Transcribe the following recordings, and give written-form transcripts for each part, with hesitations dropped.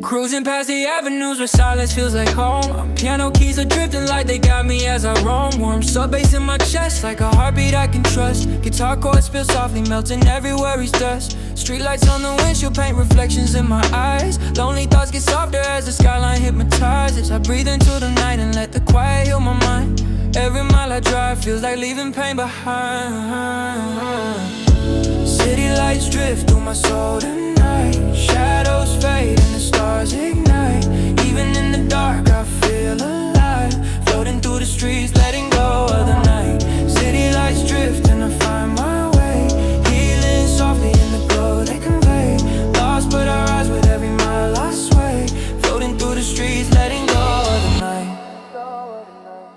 Cruising past the avenues where silence feels like home. Piano keys are drifting like they got me as I roam. Warm sub bass in my chest like a heartbeat I can trust. Guitar chords spill softly, melting every worry's dust. Streetlights on the windshield paint reflections in my eyes. Lonely thoughts get softer as the skyline hypnotizes. I breathe into the night and let the quiet heal my mind. Every mile I drive feels like leaving pain behind. City lights drift through my soul tonight. Shadows fade and the stars ignite. Even in the dark I feel alive. Floating through the streets, letting go of the night. City lights drift and I find my way. Healing softly in the glow they convey. Lost but I rise with every mile I sway. Floating through the streets, letting go of the night.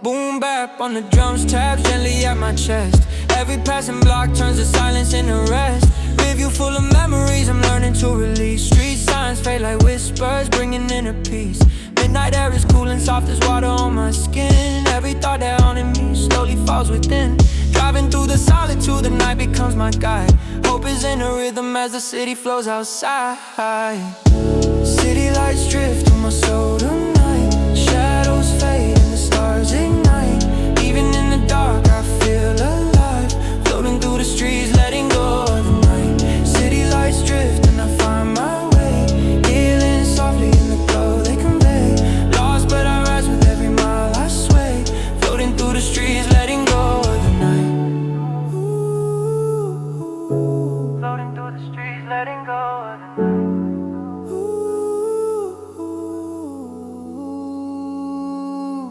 Boom bap on the drums, taps gently at my chest. Every passing block turns to silence into rest. Rearview full of memories I'm learning to release. Street signs fade like whispers, bringing inner peace. Midnight air is cool and soft as water on my skin. Every thought that haunted me slowly falls within. Driving through the solitude, the night becomes my guide. Hope is in a rhythm as the city flows outside. City lights drift through my soul tonight. Shadows fade and the stars ignite. Even in the dark I feel alive. Floating through the streets, letting go of the night. City lights drift and I find my way. Healing softly in the glow they convey. Lost but I rise with every mile I sway. Floating through the streets, letting go of the night. Ooh. Floating through the streets, letting go of the night.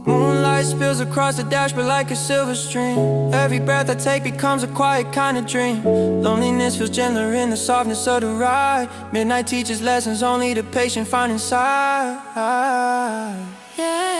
Moonlight spills across the dashboard like a silver stream. Every breath I take becomes a quiet kind of dream. Loneliness feels gentler in the softness of the ride. Midnight teaches lessons only the patient find inside. Yeah.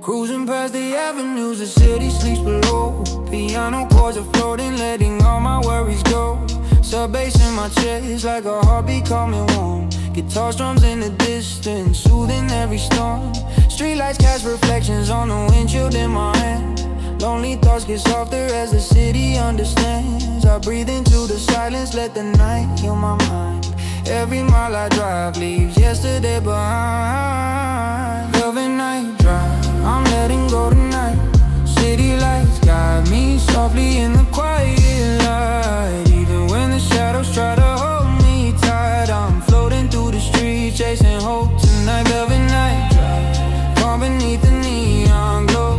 Cruising past the avenues, the city sleeps below. Piano chords are floating, letting all my worries go. Sub bass in my chest like a heartbeat calming warm. Guitar strums in the distance, soothing every storm. Streetlights cast reflections on the windshield in my hand. Lonely thoughts get softer as the city understands. I breathe into the silence, let the night heal my mind. Every mile I drive leaves yesterday behind. Velvet night drive, I'm letting go tonight. City lights guide me softly in the quiet light. Even when the shadows try to hold me tight, I'm floating through the streets, chasing hope tonight. Velvet night drive, calm beneath the neon glow.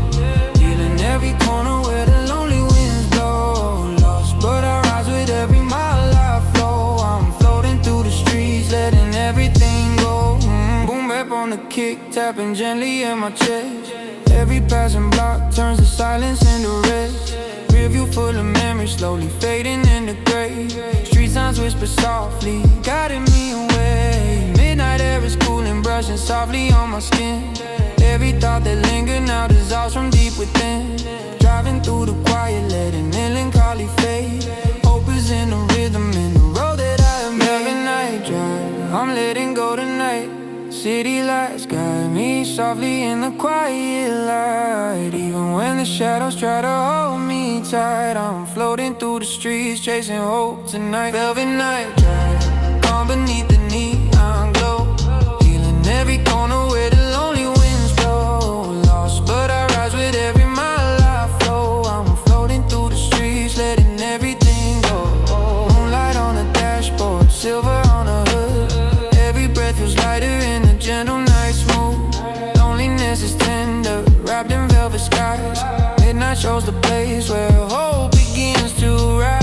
Feeling every corner where the lonely winds blow. Lost but I rise with every mile I flow. I'm floating through the streets, letting everything go. Boom bap on the kick, tapping gently in my chest. Every passing block turns the silence into rest. Rearview full of memories, slowly fading into gray. Street signs whisper softly, guiding me away. Midnight air is cool and brushing softly on my skin. Every thought that lingered now dissolves from deep within. Driving through the quiet, letting melancholy fade. Hope is in the rhythm, in the road that I have made. Every night drive, I'm letting go tonight. City lights guide me softly in the quiet light. Even when the shadows try to hold me tight, I'm floating through the streets, chasing hope tonight. Velvet night drive, calm beneath the neon glow. Feeling every corner where the lonely winds blow. Lost shows the place where hope begins to rise.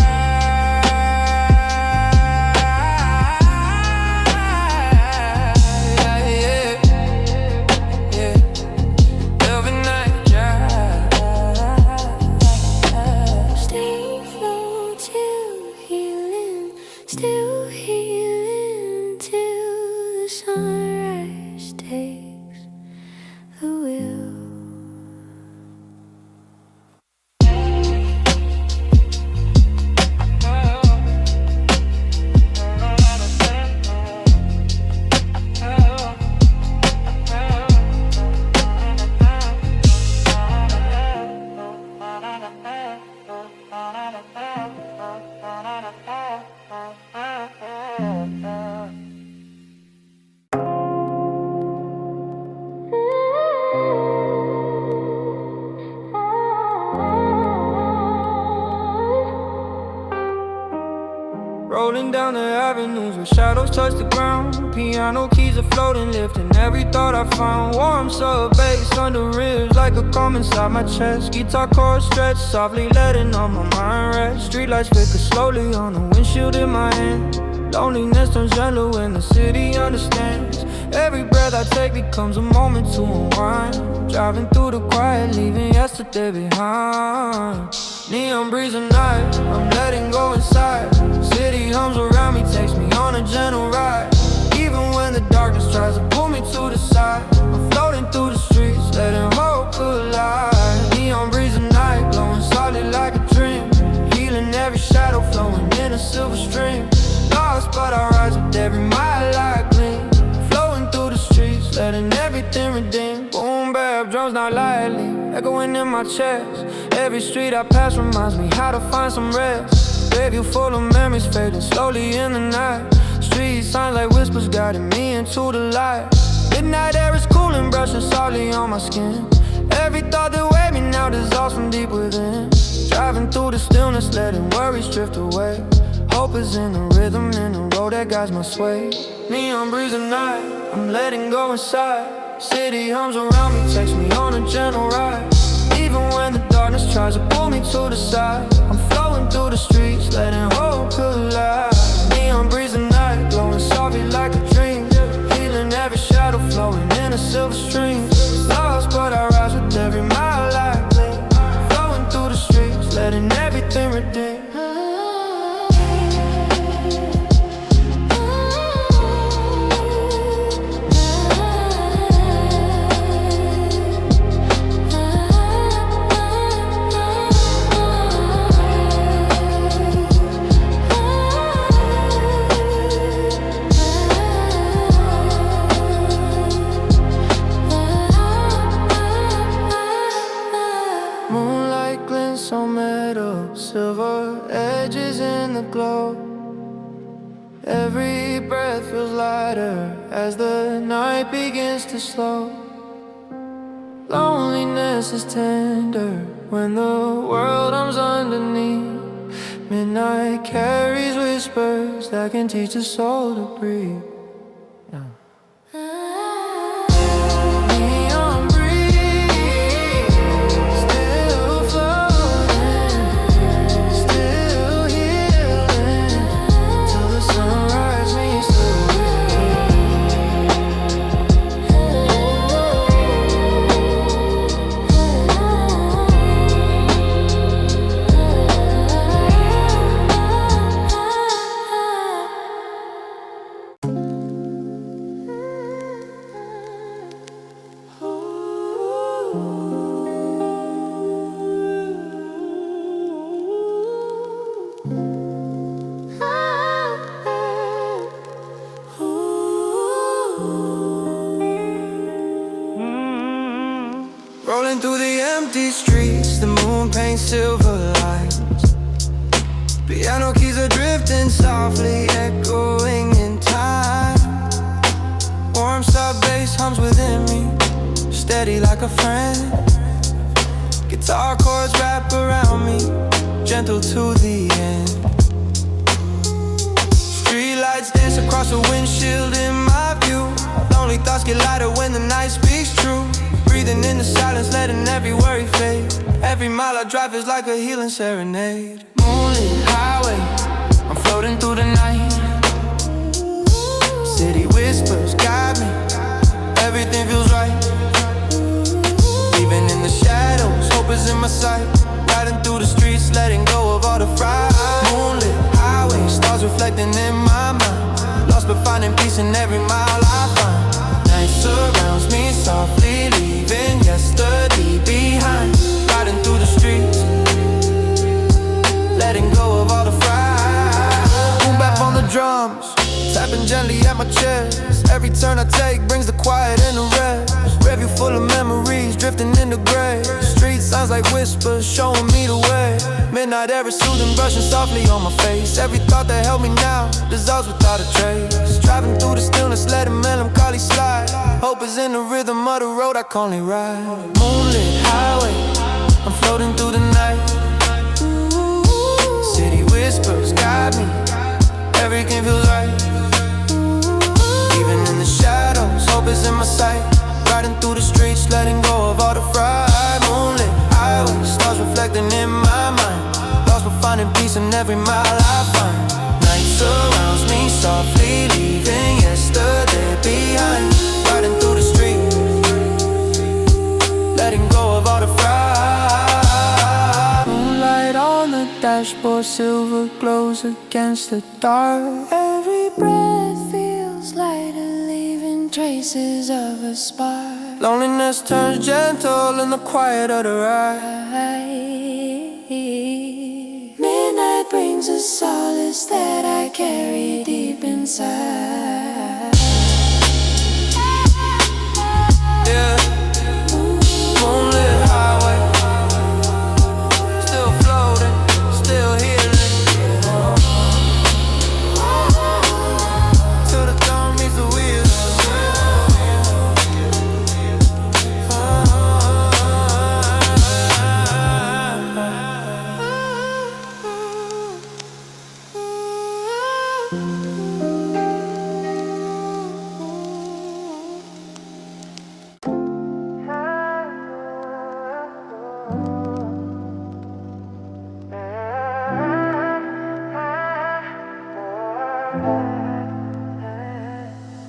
Rolling down the avenues where shadows touch the ground. Piano keys are floating, lifting every thought I found. Warm sub bass under ribs like a calm inside my chest. Guitar chords stretch, softly letting all my mind rest. Streetlights flicker slowly on the windshield in my hand. Loneliness turns yellow when the city understands. Every breath I take becomes a moment to unwind. Driving through the quiet, leaving yesterday behind. Neon breeze at night, I'm letting go inside. City hums around me, takes me on a gentle ride. Even when the darkness tries to pull me to the side, I'm floating through the streets, letting hope collide. Neon breeze at night, glowing solid like a dream. Healing every shadow, flowing in a silver stream. Lost but I rise with every mile I gleam. Flowing through the streets, letting everything redeem. Boom bap, drums not lightly, echoing in my chest. Every street I pass reminds me how to find some rest. Rearview full of memories fading slowly in the night. Street signs like whispers guiding me into the light. Midnight air is cooling, brushing softly on my skin. Every thought that weighed me now dissolves from deep within. Driving through the stillness, letting worries drift away. Hope is in the rhythm, in the road that guides my sway. Neon breeze at night, I'm letting go inside. City hums around me, takes me on a gentle ride. Even when the darkness tries to pull me to the side, I'm flowing through the streets, letting hope collide. Neon breeze at night, glowing softly like a dream. Healing every shadow, flowing in a silver stream. Lost but I rise with every mile I glean. Flowing through the streets, letting everything redeem. Silver edges in the glow. Every breath feels lighter as the night begins to slow. Loneliness is tender when the world hums underneath. Midnight carries whispers that can teach the soul to breathe. Rolling through the empty streets, the moon paints silver lines. Piano keys are drifting softly, echoing in time. Warm sub bass hums within me, steady like a friend. Guitar chords wrap around me, gentle to the end. Street lights dance across the windshield in my view. Lonely thoughts get lighter when the night speaks true. Breathing in the silence, letting every worry fade. Every mile I drive is like a healing serenade. Moonlit highway, I'm floating through the night. City whispers guide me, everything feels right. Even in the shadows, hope is in my sight. Riding through the streets, letting go of all the fright. Moonlit highway, stars reflecting in my mind. Lost but finding peace in every mile I find. Night surrounds me softly, leaving yesterday behind. Riding through the streets, letting go of all the fright. Boom bap on the drums, tapping gently at my chest. Every turn I take brings the quiet and the rest. Rearview full of memories, drifting in the gray. Street sounds like whispers, showing me the way. Midnight air is soothing, brushing softly on my face. Every thought that held me now dissolves without a trace. Driving through the stillness, letting melancholy slide. Hope is in the rhythm of the road I calmly ride. Moonlit highway, I'm floating through the night. City whispers guide me, everything feels right. Even in the shadows, hope is in my sight. Riding through the streets, letting go of all the fright. Moonlit highway, stars reflecting in my mind. Lost but finding peace in every mile I find. Night surrounds me softly, leaving yesterday behind. Riding through the streets, letting go of all the fright. Moonlight on the dashboard, silver glows against the dark. Every breath feels lighter, leaving traces of a spark. Loneliness turns gentle in the quiet of the ride. Midnight brings a solace that I carry deep inside. Yeah, moonlit highway, still floating, still healing. Till the dawn meets the wheels.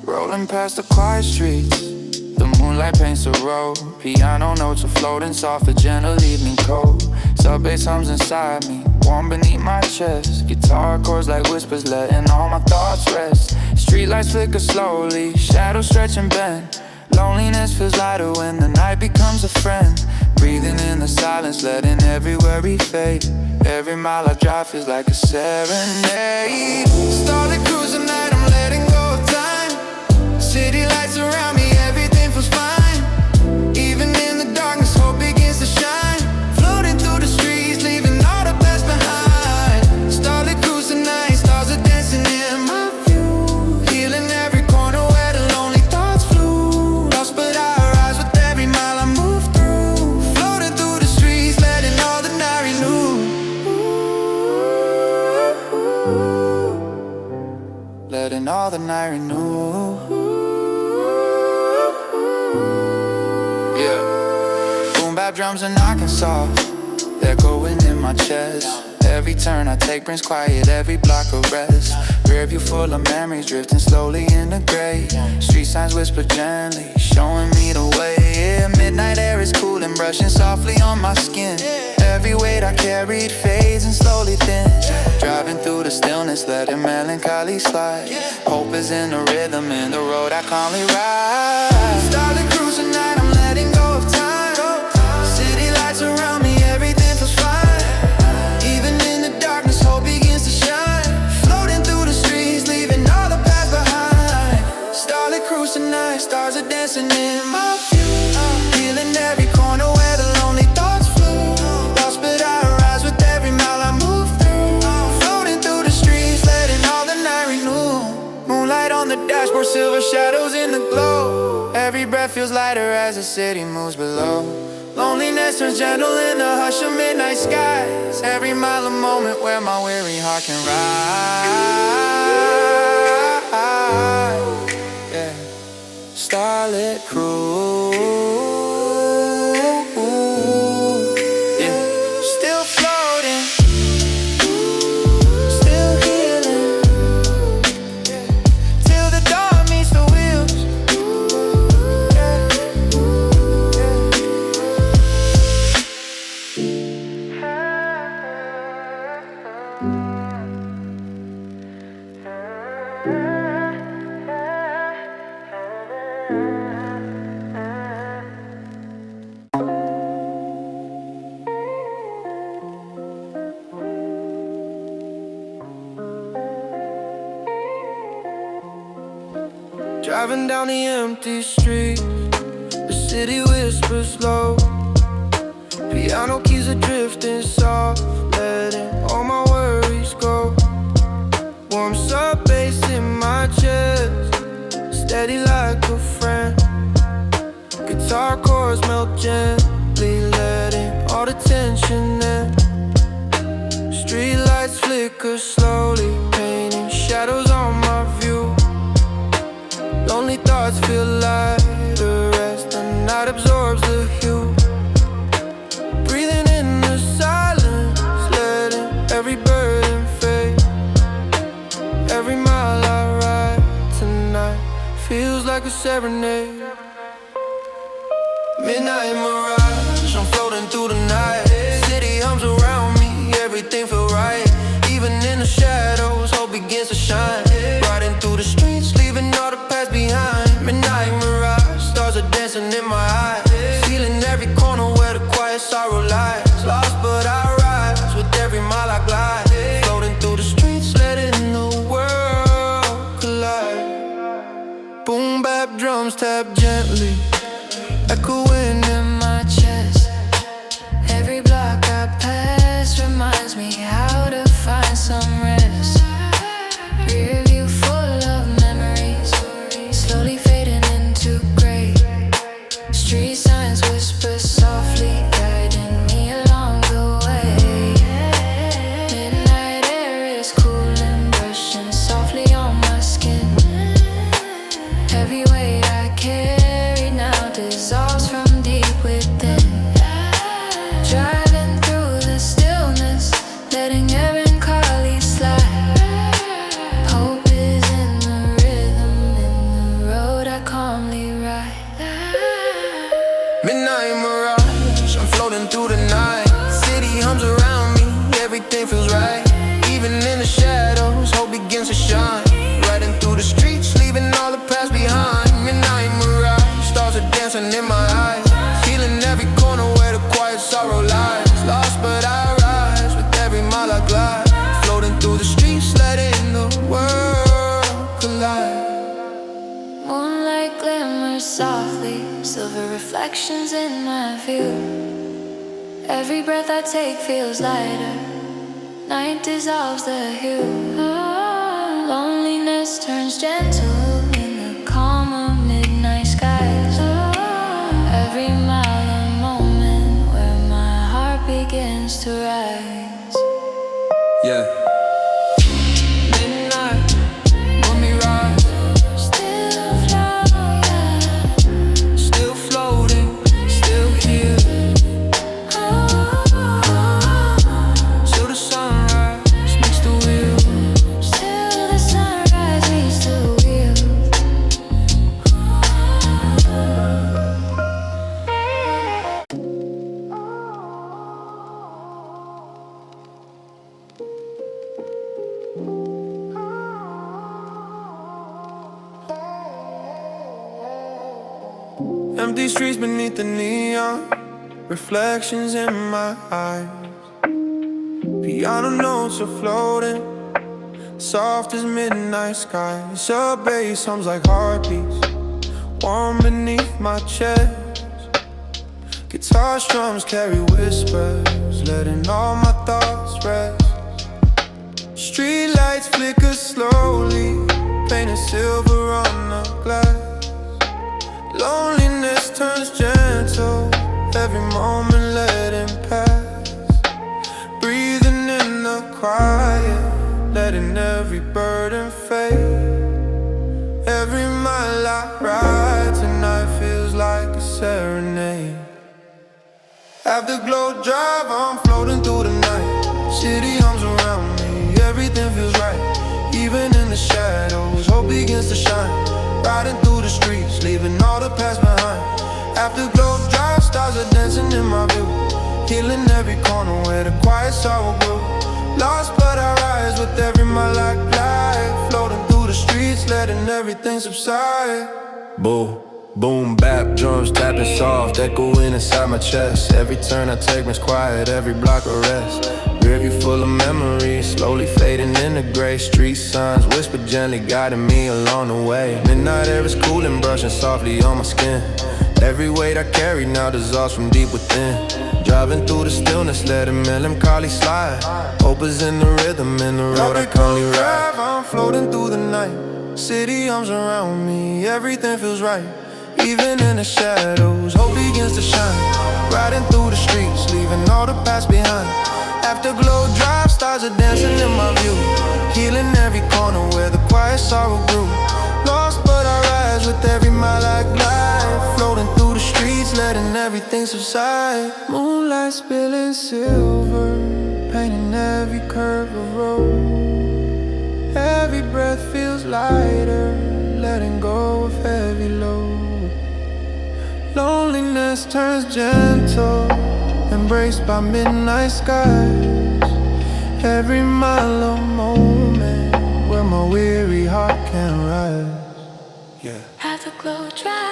Rolling past the quiet streets, the moonlight paints the road. Piano notes are floating soft, a gentle evening cold. Subway hums inside me, warm beneath my chest. Guitar chords like whispers, letting all my thoughts rest. Streetlights flicker slowly, shadows stretch and bend. Loneliness feels lighter when the night becomes a friend. Breathing in the silence, letting every worry fade. Every mile I drive feels like a serenade. Starlit Cruise tonight, I'm letting go of time. City lights around me, everything feels fine. Even in the darkness, hope begins to shine. Floating through the streets, leaving all the past behind. Starlit Cruise tonight, stars are dancing in my view. Healing every corner where the lonely thoughts flew. Lost but I rise with every mile I move through. Floating through the streets, letting all the night renew. Letting all the night renew. Drums are knocking soft, they're going in my chest. Every turn I take brings quiet, every block a rest. Rearview full of memories, drifting slowly in the gray. Street signs whisper gently, showing me the way. Yeah, midnight air is cool and brushing softly on my skin. Every weight I carried fades and slowly thins. Driving through the stillness, letting melancholy slide. Hope is in the rhythm, in the road I calmly ride. Starlit Cruise tonight, I'm letting go of time. Around me, everything feels fine. Even in the darkness, hope begins to shine. Floating through the streets, leaving all the past behind. Starlit Cruise tonight, stars are dancing in my view. Feeling every corner where the lonely thoughts flew. Lost but I rise with every mile I move through. Floating through the streets, letting all the night renew. Moonlight on the dashboard, silver shadows in the glow. Every breath feels lighter as the city moves below. Loneliness turns gentle in the hush of midnight skies. Every mile a moment where my weary heart can ride. Yeah. Starlit Cruise. Yeah. Driving down the empty streets, the city whispers low. Piano keys are drifting soft, letting all my worries go. Warm sub bass in my chest, steady like a friend. Guitar chords melt gently, letting all the tension in. Street lights flicker slowly, painting shadows on my view. Lonely thoughts feel lighter as the night absorbs the hue. Breathing in the silence, letting every burden fade. Every mile I ride tonight feels like a serenade. Midnight Mirage, I'm floating through the night. City hums around me, everything feel right. Even in the shadows, hope begins to shine. Riding through the streets, leaving all the past behind. Midnight Mirage, stars are dancing in my eyes. Feeling every corner where the quiet sorrow lies. Lost but I rise, with every mile I glide. Floating through the streets, letting the world collide. Boom bap drums tap gently, echoing in my chest. Every block I pass reminds me how to find some rest. Rear view full of memories, slowly fading into gray. Street signs whisper softly, guiding me along the way. Midnight air is cool and brushing softly on my skin. Heavy weight I carry now dissolves from deep within. Driving through the stillness, letting melancholy slide. Hope is in the rhythm, in the road I calmly ride. Midnight Mirage, I'm floating through the night. City hums around me, everything feels right. Even in the shadows, hope begins to shine. Riding through the streets, leaving all the past behind. Midnight Mirage, stars are dancing in my eyes. Feeling every corner where the quiet sorrow lies. Lost but I rise, with every mile I glide. Floating through the streets, letting the world collide. Moonlight glimmers softly, silver reflections in my view. Every breath I take feels lighter, night dissolves the hue. Loneliness turns gentle in the calm of midnight skies. Every mile a moment where my heart begins to rise. Yeah. Midnight, want me rise. Still floating, Still floating, still here. Till the sunrise meets the wheel. still the sunrise meets the wheel. Empty streets beneath the neon, reflections in my eyes. Piano notes are floating, soft as midnight skies. Sub bass hums like heartbeats, warm beneath my chest. Guitar strums carry whispers, letting all my thoughts rest. Street lights flicker slowly, painted silver on the glass. Loneliness turns gentle, every moment letting pass. Breathing in the quiet, letting every burden fade. Every mile I ride tonight feels like a serenade. Afterglow Drive, I'm floating through the night. City hums around me, everything feels right. Even in the shadows, hope begins to shine. Riding through the streets, leaving all the past behind. Afterglow Drive, stars are dancing in my view. Healing every corner where the quiet sorrow grew. Lost but I rise, with every mile I glide. Floating through the streets, letting everything subside. Boo, Boom bap, drums tapping soft, echoing inside my chest. Every turn I take means quiet, every block a rest. Rearview full of memories, slowly fading into gray. Street signs whisper gently, guiding me along the way. Midnight air is cooling, brushing softly on my skin. Every weight I carry now dissolves from deep within. Driving through the stillness, letting melancholy slide. Hope is in the rhythm, in the road I currently ride. I'm floating through the night, city arms around me, everything feels right. Even in the shadows, hope begins to shine. Riding through the streets, leaving all the past behind. Afterglow Drive, stars are dancing in my view. Healing every corner where the quiet sorrow grew. Lost but I rise with every mile I glide. Floating through the streets, letting everything subside. Moonlight spilling silver, painting every curve of road. Every breath feels lighter, letting go of heavy load. Loneliness turns gentle, embraced by midnight skies. Every mile a moment where my weary heart can rise. Yeah. Afterglow Drive.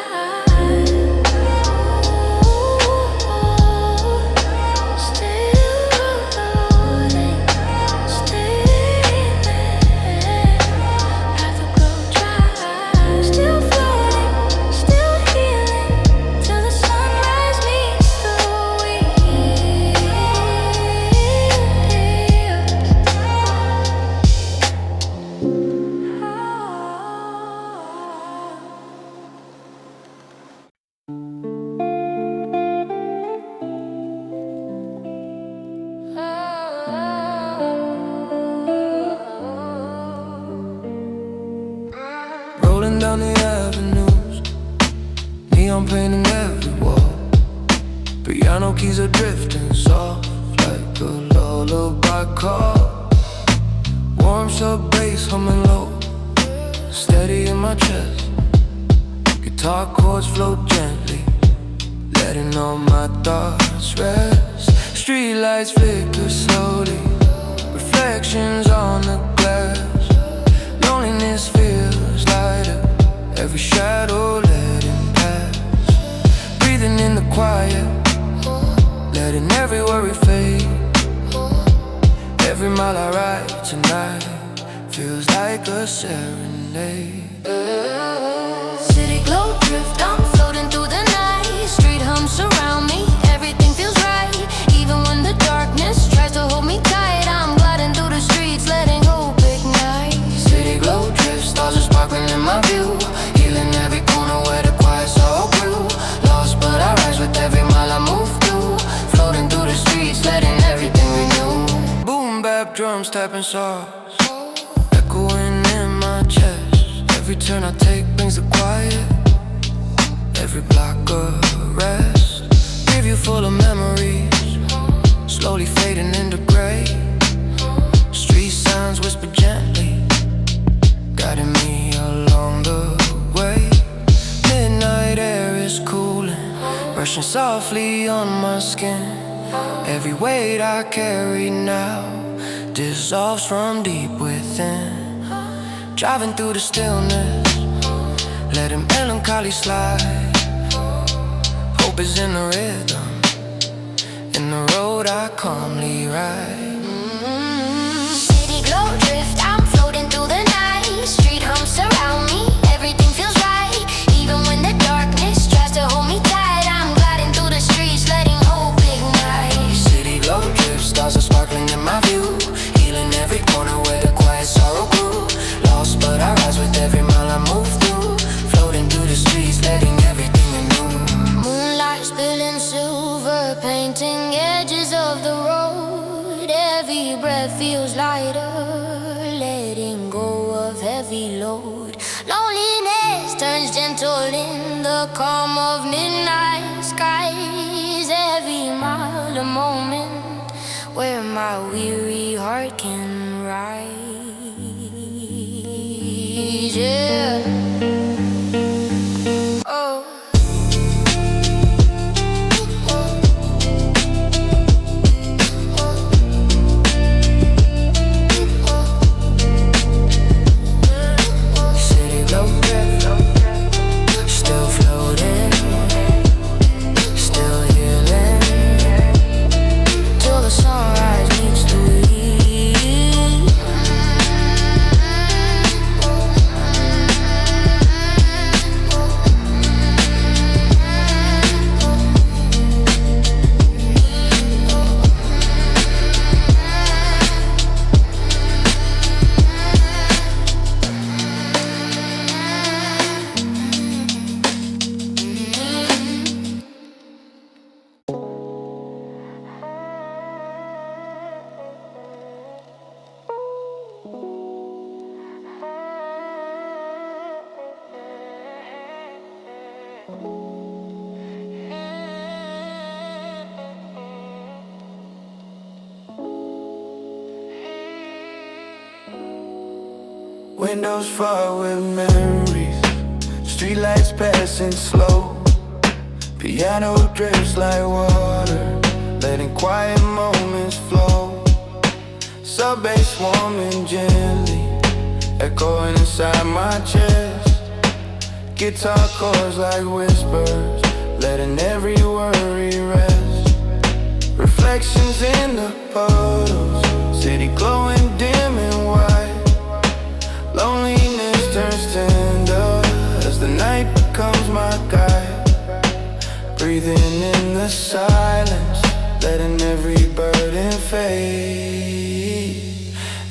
Rolling down the avenues, neon painting every wall. Piano keys are drifting soft like a lullaby call. Warm sub bass humming low, steady in my chest. Guitar chords float gently, letting all my thoughts rest. Streetlights flicker slowly, reflections on the glass. Loneliness feels lighter, every shadow letting pass. Breathing in the quiet, letting every worry fade. Every mile I ride tonight feels like a serenade. City glow drift, I'm floating through the night. Street hums surround me, everything feels right. Even when the darkness tries to hold me tight, I'm gliding through the streets, letting hope ignite. City glow drift, stars are sparkling in my view. Healing every corner where the quiet sorrow grew. Lost but I rise with every mile I move through. Floating through the streets, letting everything renew. Boom bap, drums tapping soft, echoing in my chest. Every turn I take brings the quiet, every block a rest. Rearview full of memories, slowly fading into gray. Street signs whisper gently, guiding me along the way. Midnight air is cooling, brushing softly on my skin. Every weight I carry now dissolves from deep within. Driving through the stillness, letting melancholy slide. Hope is in the rhythm, in the road I calmly ride. City glow drift, I'm floating through the night. Street hums surround me, everything feels right. Even when the darkness tries to hold me tight, I'm gliding through the streets, letting hope ignite. City glow drift, stars are sparkling in my view. Healing every corner where the quiet sorrow grew. Lost but I rise with every mile I move through. Floating through the streets, letting everything renew. Moonlight spilling silver, painting edges of the road. Every breath feels lighter, letting go of heavy load. Loneliness turns gentle in the calm of midnight skies. Every mile a moment where my weary heart can rise. Yeah. Oh. City glow drift, still floating Windows fog with memories, streetlights passing slow. Piano drips like water, letting quiet moments flow. Sub-bass warming gently, echoing inside my chest. Guitar chords like whispers, letting every worry rest. Reflections in the puddles, city glowing dim and white. Loneliness turns tender as the night becomes my guide. Breathing in the silence, letting every burden fade.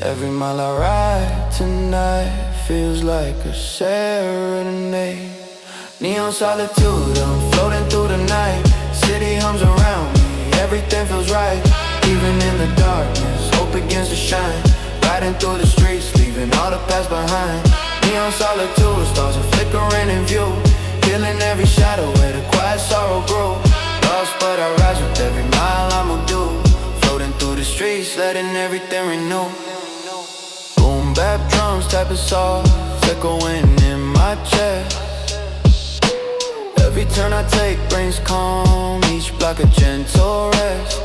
Every mile I ride tonight feels like a serenade. Neon solitude, I'm floating through the night. City hums around me, everything feels right. Even in the darkness, hope begins to shine. Riding through the streets, leaving all the past behind. Neon solitude, stars are flickering in view. Feeling every shadow where the quiet sorrow grew. Lost but I rise with every mile I'ma do. Floating through the streets, letting everything renew. Boom bap drums type of soft, echoing in my chest. Every turn I take brings calm, each block a gentle rest.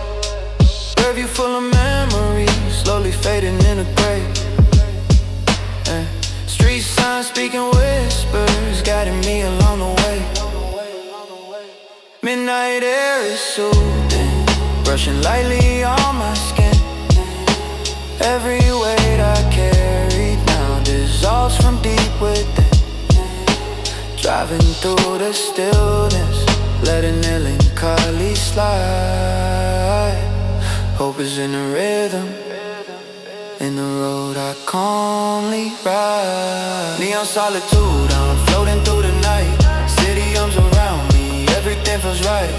Rearview full of memories, slowly fading in a gray. Street signs speaking whispers, guiding me along the way. Midnight air is soothing, brushing lightly on my skin. Every weight I carry now dissolves from deep within. Driving through the stillness, letting melancholy slide. Hope is in the rhythm, in the road I calmly ride. Neon solitude, I'm floating through the night. City arms around me, everything feels right.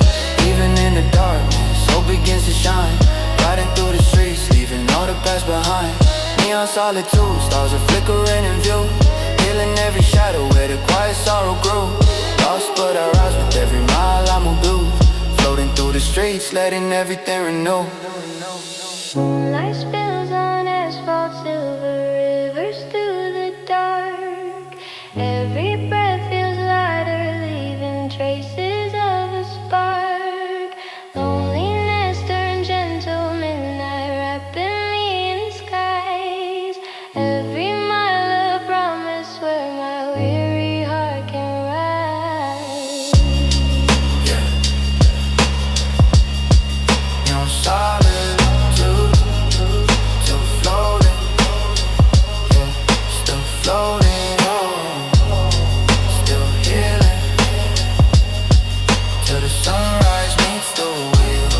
Even in the darkness, hope begins to shine. Riding through the streets, leaving all the past behind. Neon solitude, stars are flickering in view. Healing every shadow where the quiet sorrow grew. Lost but I rise with every mile I move through. Floating through the streets, letting everything renew. Moonlight spills on asphalt, silver rivers through the dark. Every breath feels lighter, leaving traces of a spark. Loneliness turned gentle, midnight wrapping me in skies. Every mile a promise where my weary heart can rise. Neon solitude, still floating, still floating, still healing, till the sunrise meets the wheel.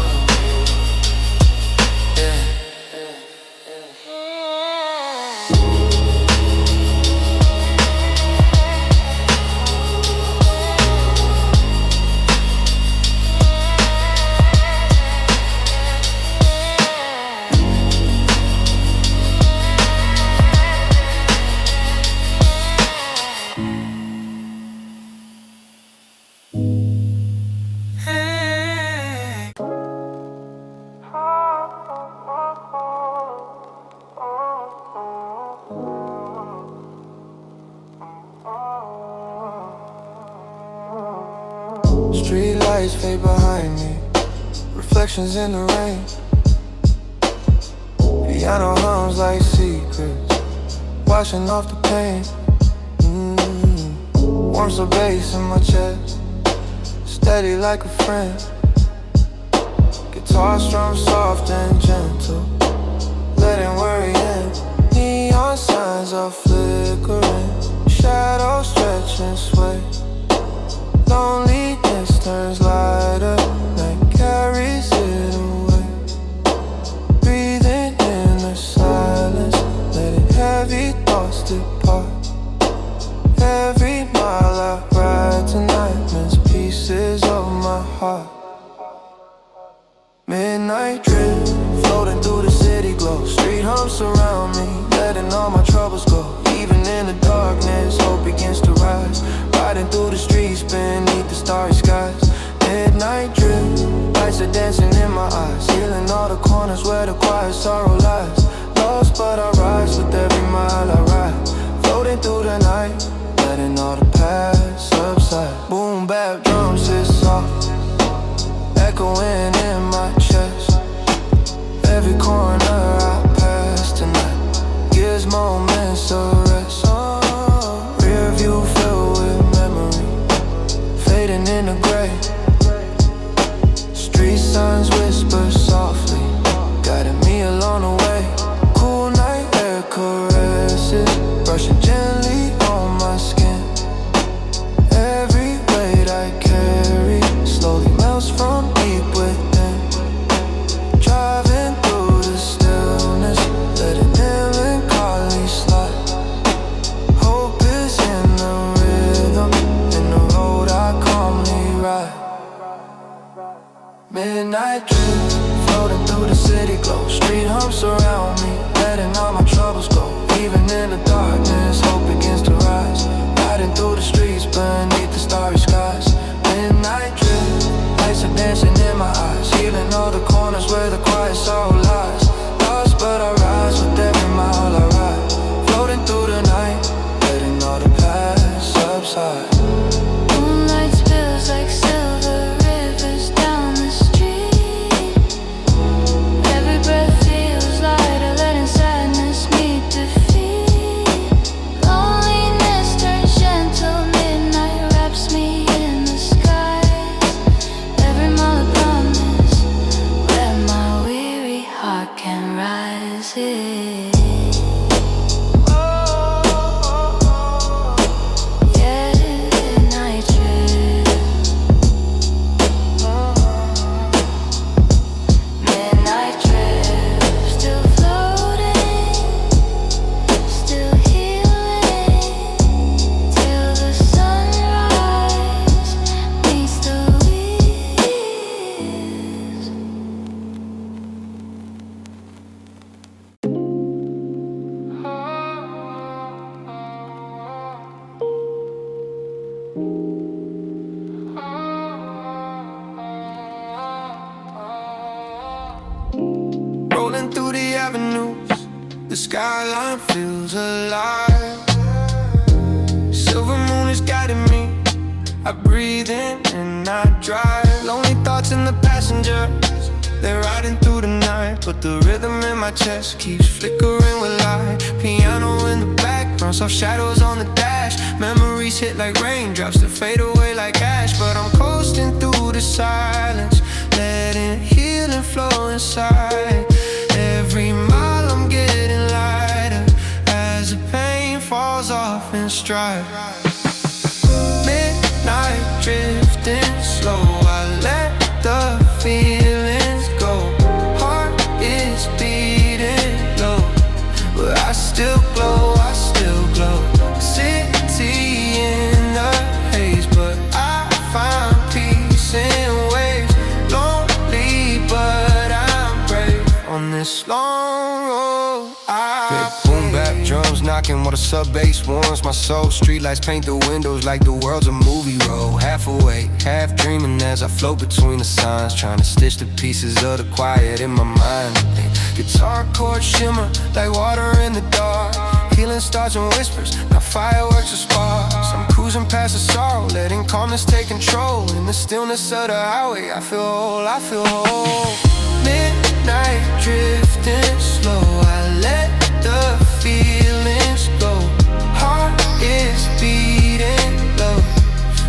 Street lights fade behind me, reflections in the rain. Piano hums like secrets, washing off the pain. Warmth of bass in my chest, steady like a friend. Guitar strums soft and gentle, letting worry in. Neon signs are flickering, shadows stretch and sway. Loneliness turns lighter, night carries it away. Breathing in the silence, letting heavy thoughts depart. Every mile I ride tonight mends pieces of my heart. Midnight drip, floating through the city glow. Street hums surround me, letting all my troubles go. Even in the darkness, hope begins to rise. Riding through the streets beneath the starry skies. Midnight drip, lights are dancing in my eyes. Healing all the corners where the quiet sorrow lies. Lost but I rise with every mile I ride. midnight drift, floating through the city glow. Street humps around me, letting all my troubles go. Even in the darkness, hope begins to rise. Riding through the streets beneath the starry skies. Midnight drift, lights are dancing in my eyes, healing all the corners where the quiet sorrow lies. Lost but I rise with every mile I ride, floating through the night, letting all the past subside. Moonlight spills like silver rivers down the street. Every breath feels lighter, letting sadness meet defeat. Loneliness turns gentle, midnight wraps me in the skies. Every mile a promise, where my weary heart can rise. Rolling through the avenues, the skyline feels alive. Silver moon is guiding me, I breathe in and I drive. Lonely thoughts in the passengers, they're riding through the night. But the rhythm in my chest keeps flickering with light. Piano in the background, soft shadows on the dash. Memories hit like raindrops that fade away like ash. But I'm coasting through the silence, letting healing flow inside. Every mile I'm getting lighter, as the pain falls off in stride. Midnight drifting slow, I let the feelings go. Heart is beating low, but I still glow, I still glow. City in the haze, but I find peace in waves. Lonely, but I'm brave. On this long road, boom bap drums knocking while the sub bass warms my soul. Streetlights paint the windows like the world's a movie roll. Half awake, half dreaming as I float between the signs, trying to stitch the pieces of the quiet in my mind. Guitar chords shimmer like water in the dark. Healing stars and whispers, now fireworks are sparks. I'm cruising past the sorrow, letting calmness take control. In the stillness of the highway, I feel whole, I feel whole. Midnight drifting slow, I let the feelings go. Heart is beating low,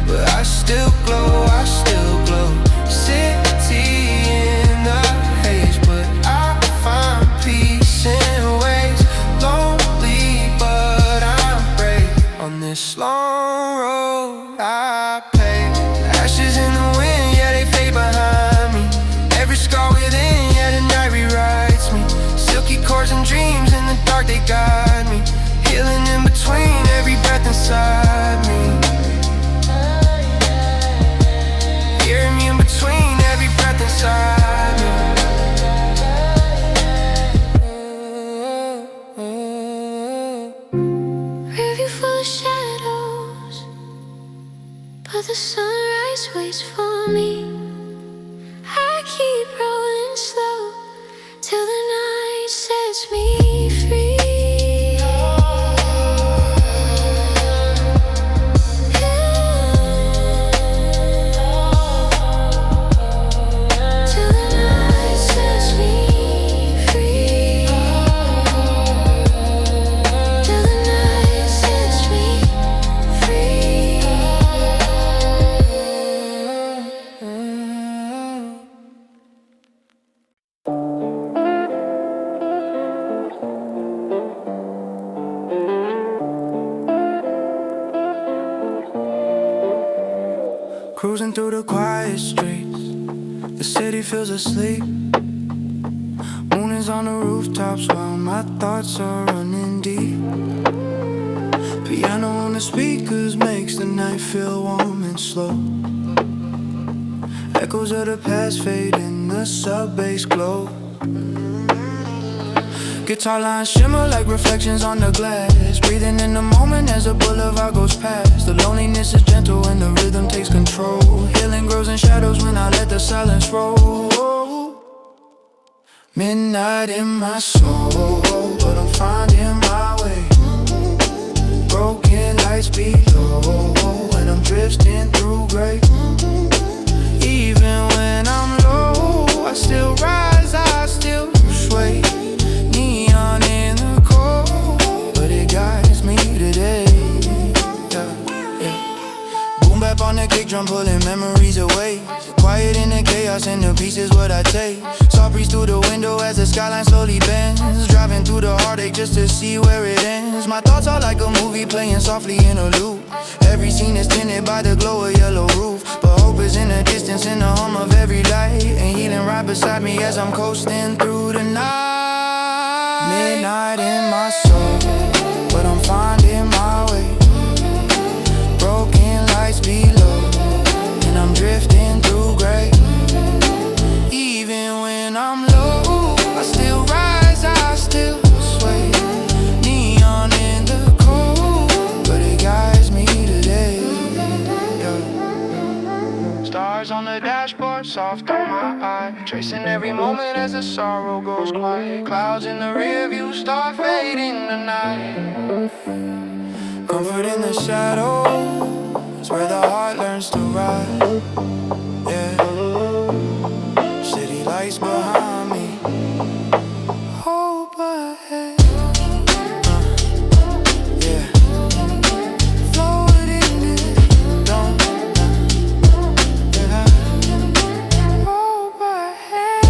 but I still glow, I still glow. City in the haze, but I find peace in ways. Lonely, but I'm brave. On this long road I pay. Ashes in the wind, yeah, they fade behind me. Every scar within, yeah, the night rewrites me. Silky chords and dreams in the dark, they guide me. Healing in between every breath inside me. Hearing me in between every breath inside me. Rearview full of shadows, but the sunrise waits for me. I keep rolling slow till the night sets me free. Till the night sets me free. Till the night sets me free. Cruising through the quiet streets, the city feels asleep. Moon is on the rooftops while my thoughts are running deep. Piano on the speakers makes the night feel warm and slow. Echoes of the past fade in the sub-bass glow. Guitar lines shimmer like reflections on the glass. Breathing in the moment as a boulevard goes past. The loneliness is gentle when the rhythm takes control. Healing grows in shadows when I let the silence roll. Midnight in my soul, but I'm finding my way. Broken lights below, and I'm drifting through gray. Even when I'm low, I still rise, I still sway. Neon in the cold, but it guides me today. Boom bap on the kick drum, pulling memories away. Quiet in the chaos, and the peace is what I take. Soft breeze through the window as the skyline slowly bends. Driving through the heartache just to see where it ends. My thoughts are like a movie playing softly in a loop. Every scene is tinted by the glow of yellow roof. But hope is in the distance, in the hum of every light. And healing right beside me as I'm coasting through the night. Midnight in my soul, but I'm finding my way. Broken lights below, and I'm drifting through gray. Even when I'm low, I still rise, I still sway. Neon in the cold, but it guides me today. Stars on the dashboard, soft on my eye. Tracing every moment as the sorrow goes quiet. Clouds in the rear view start fading tonight. Comfort in the shadows, where the heart learns to ride. Yeah. City lights behind me. Hope ahead. Yeah. Float in it. Don't. Yeah. Hope ahead.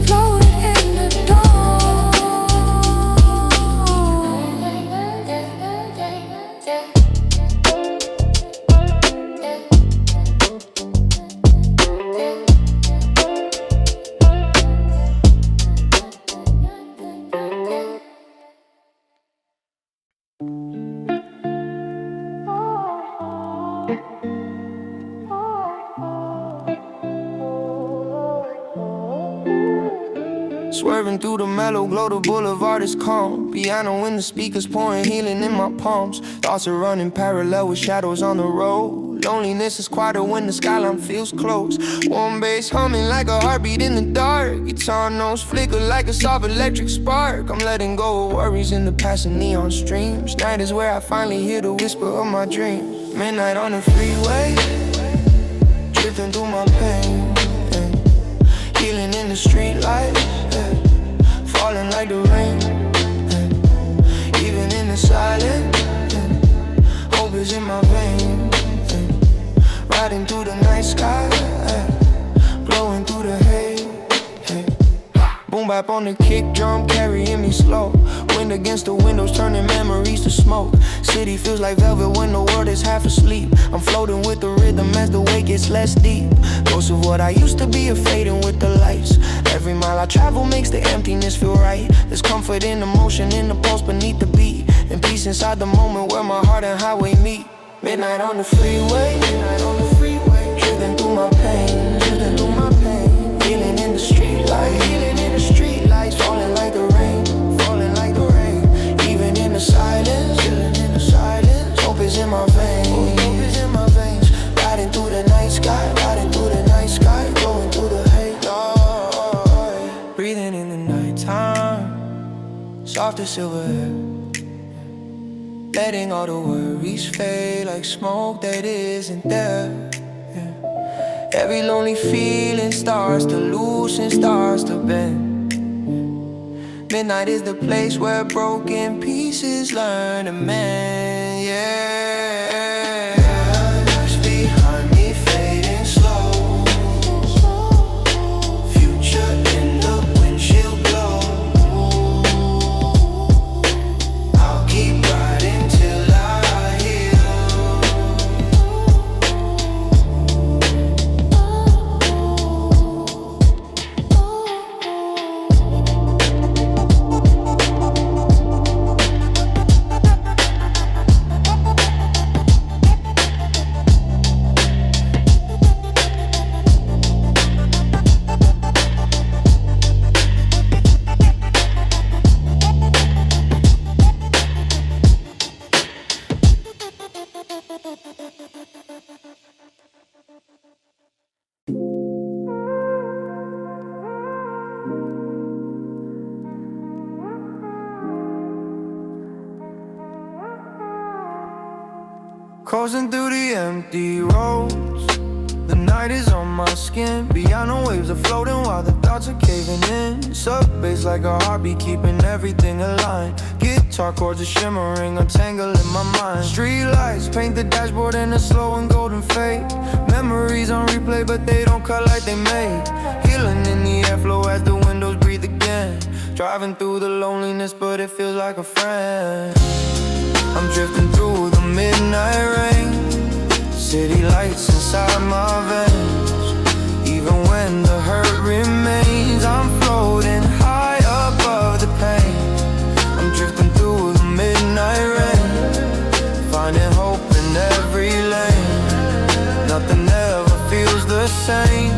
Float in the dawn. Swerving through the mellow glow, the boulevard is calm. Piano in the speakers, pouring healing in my palms. Thoughts are running parallel with shadows on the road. Loneliness is quieter when the skyline feels close. Warm bass humming like a heartbeat in the dark. Guitar notes flicker like a soft electric spark. I'm letting go of worries in the passing neon streams. Night is where I finally hear the whisper of my dreams. Midnight on the freeway, drifting through my pain. Healing in the street lights, falling like the rain. Even in the silence, hope is in my veins. Riding through the night sky, blowing through the haze. Boom bap on the kick drum, carrying me slow. Wind against the windows, turning memories to smoke. City feels like velvet when the world is half asleep. I'm floating with the rhythm as the wake gets less deep. Ghosts of what I used to be are fading with the lights. Every mile I travel makes the emptiness feel right. There's comfort in the motion, in the pulse beneath the beat. And peace inside the moment where my heart and highway meet. Midnight on the freeway, midnight on the freeway. Drifting through my pain, drifting through my pain. Healing in the street light, healing in the street lights. Falling like the rain, falling like the rain. Even in the silence, chilling in the silence. Hope is in my veins, hope is in my veins. Riding through the night sky, riding through the night sky. Going through the hate, Lord. Breathing in the nighttime, soft as silver hair. Letting all the worries fade like smoke that isn't there. Yeah. Every lonely feeling starts to loosen, starts to bend. Midnight is the place where broken pieces learn to mend. Yeah. Lights behind me fading slow. Future in the windshield glow. I'll keep riding till I heal. Coasting through the empty roads, the night is on my skin. Piano waves are floating while the thoughts are caving in. Sub-bass like a heartbeat, keeping everything aligned. Guitar chords are shimmering, untangling my mind. Street lights paint the dashboard in a slow and golden fade. Memories on replay, but they don't cut like they made. Healing in the airflow as the windows breathe again. Driving through the loneliness, but it feels like a friend. I'm drifting through the midnight rain. City lights inside my veins. Even when the hurt remains, I'm floating high above the pain. I'm drifting through the midnight rain, finding hope in every lane. Nothing ever feels the same,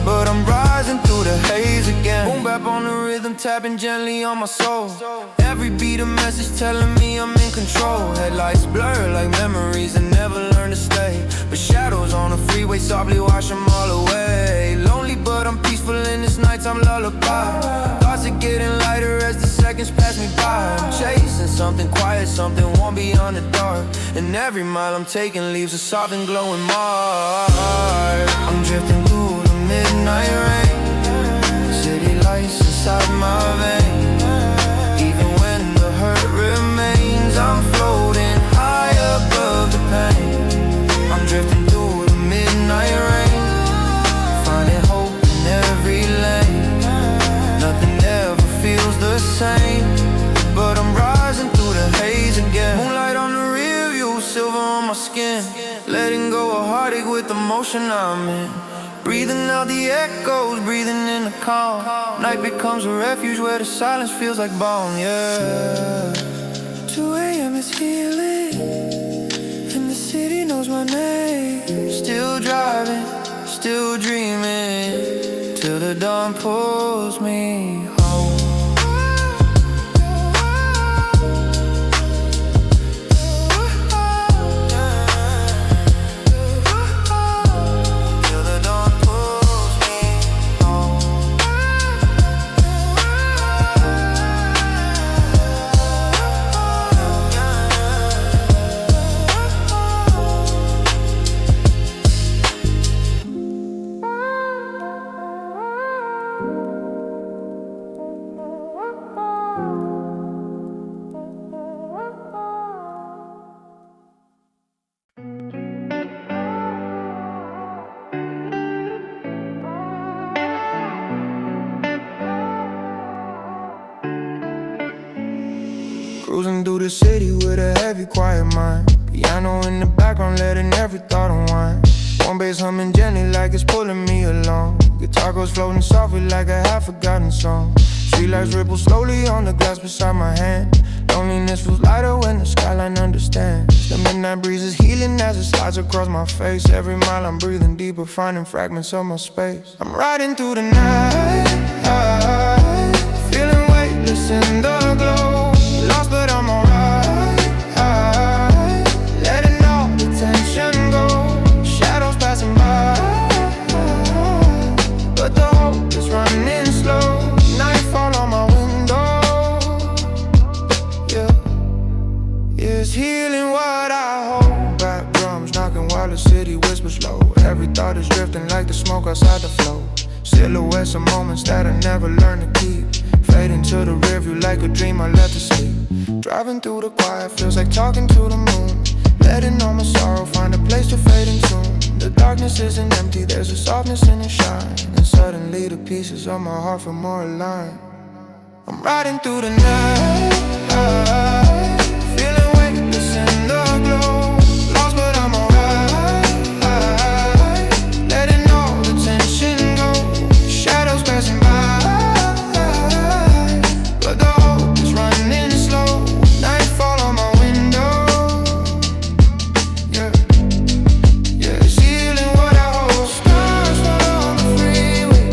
but I'm rising through the haze again. Boom bap on the rhythm, tapping gently on my soul. Every beat a message telling me I'm in control. Headlights blur like memories and never learn to stay. But shadows on the freeway softly wash them all away. Lonely but I'm peaceful in this nighttime lullaby. Thoughts are getting lighter as the seconds pass me by. I'm chasing something quiet, something warm beyond the dark. And every mile I'm taking leaves a soft and glowing mark. I'm drifting through the midnight rain. City lights inside my veins. Even when the hurt remains, I'm floating high above the pain. I'm drifting through the midnight rain, finding hope in every lane. Nothing ever feels the same, but I'm rising through the haze again. Moonlight on the rear view, silver on my skin. Letting go of heartache with the motion I'm in. Breathing out the echoes, breathing in the calm. Night becomes a refuge where the silence feels like balm, yeah. 2 a.m. is healing, and the city knows my name. Still driving, still dreaming, till the dawn pulls me home. Cruising through the city with a heavy, quiet mind. Piano in the background, letting every thought unwind. One bass humming gently like it's pulling me along. Guitar goes floating softly like a half-forgotten song. Streetlights ripple slowly on the glass beside my hand. Loneliness feels lighter when the skyline understands. The midnight breeze is healing as it slides across my face. Every mile I'm breathing deeper, finding fragments of my space. I'm riding through the night, feeling weightless in the glow. Lost but I'm alright, letting all the tension go. Shadows passing by, but the hope is running slow. Nightfall on my window, yeah. It's healing what I hold. Back drums knocking while the city whispers low. Every thought is drifting like the smoke outside the flow. Silhouettes of moments that I never learned to keep. Fading to the rearview like a dream I left to sleep. Driving through the quiet feels like talking to the moon. Letting all my sorrow find a place to fade in tune. The darkness isn't empty, there's a softness in the shine. And suddenly the pieces of my heart feel more aligned. I'm riding through the night, feeling weightless in the glow. Lost but I'm alright, letting all the tension go. Shadows passing by, but the hope is running slow. Nightfall on my window, yeah. Yeah, it's healing what I hold. Stars fall on the freeway,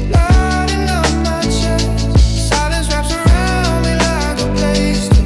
lighting up my chest. Silence wraps around me like a place to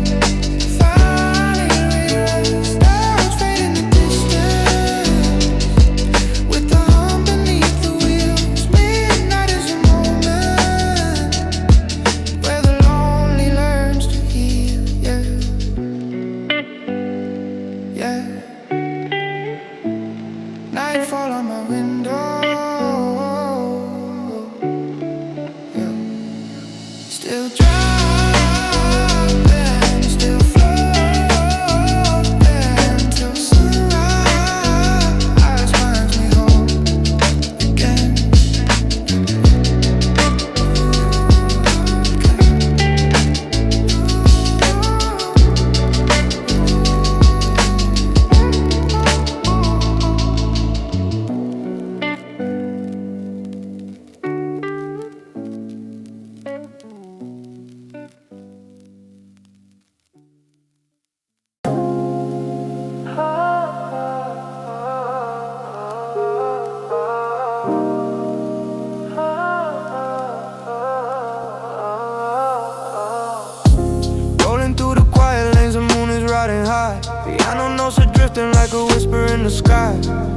drifting like a whisper in the sky.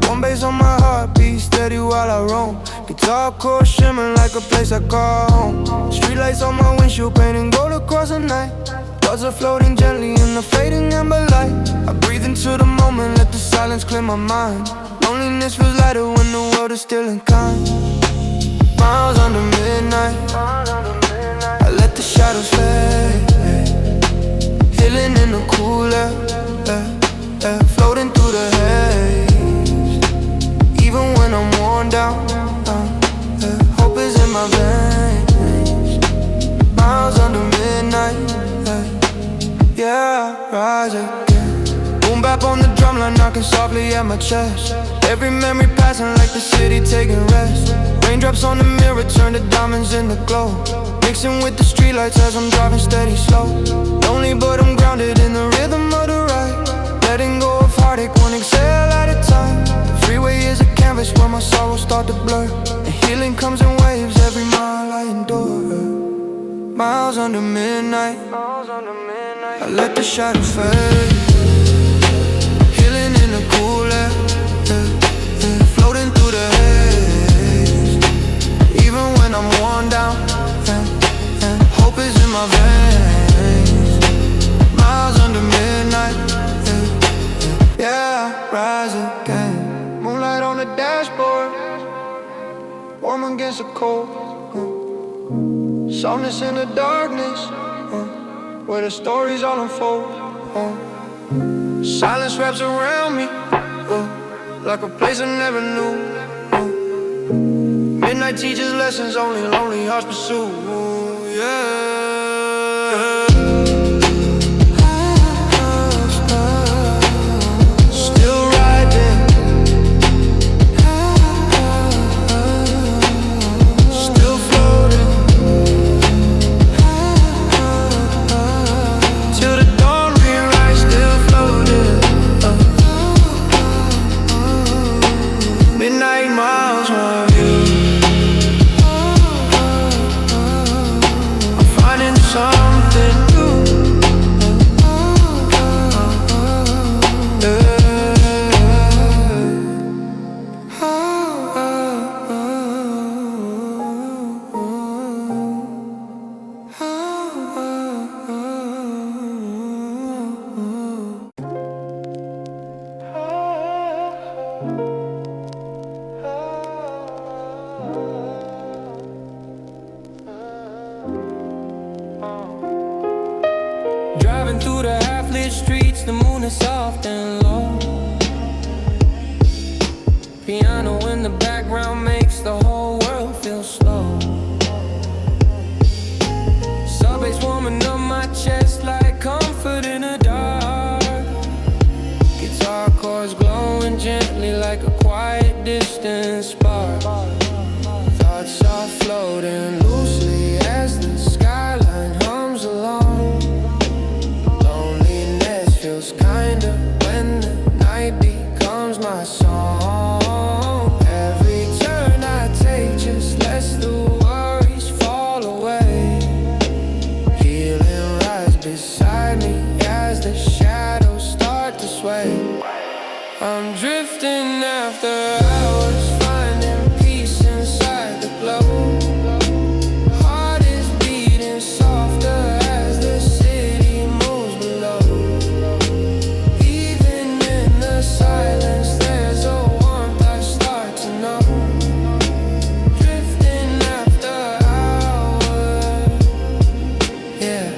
One bass on my heartbeat, steady while I roam. Guitar chords shimmering like a place I call home. Streetlights on my windshield, painting gold across the night. Thoughts are floating gently in the fading amber light. I breathe into the moment, let the silence clear my mind. Loneliness feels lighter when the world is still and kind. Miles under midnight, I let the shadows fade. Healing in the cool air, floating through the haze. Even when I'm worn down, hope is in my veins. Miles under midnight, yeah, I rise again. Boom bap on the drumline, knocking softly at my chest. Every memory passing like the city taking rest. Raindrops on the mirror turn to diamonds in the glow. Mixing with the streetlights as I'm driving steady slow. Lonely but I'm grounded in the rhythm of the ride. Letting go of heartache, one exhale at a time. The freeway is a canvas where my sorrows start to blur. And healing comes in waves every mile I endure. Miles under midnight, I let the shadows fade. Healing in the cool air, floating through the haze. Even when I'm worn down, hope is in my veins. Miles under midnight, yeah, I rise again. Moonlight on the dashboard, warm against the cold. Softness in the darkness, where the stories all unfold. Silence wraps around me, like a place I never knew. Midnight teaches lessons only lonely hearts pursue. Yeah. Soft and low. Piano in the background makes the whole world feel slow. Subbass warming up my chest like comfort in the dark. Guitar chords glowing gently like a quiet distant spark. Thoughts are floating loosely as the skyline hums along. Feels kinder when the night becomes my song. Every turn I take just lets the worries fall away. Healing rise beside me as the shadows start to sway. I'm drifting after hours, finding peace inside the glow. Heart is beating softer as the city moves below. Silence, there's a warmth I start to know. Drifting after hours, yeah,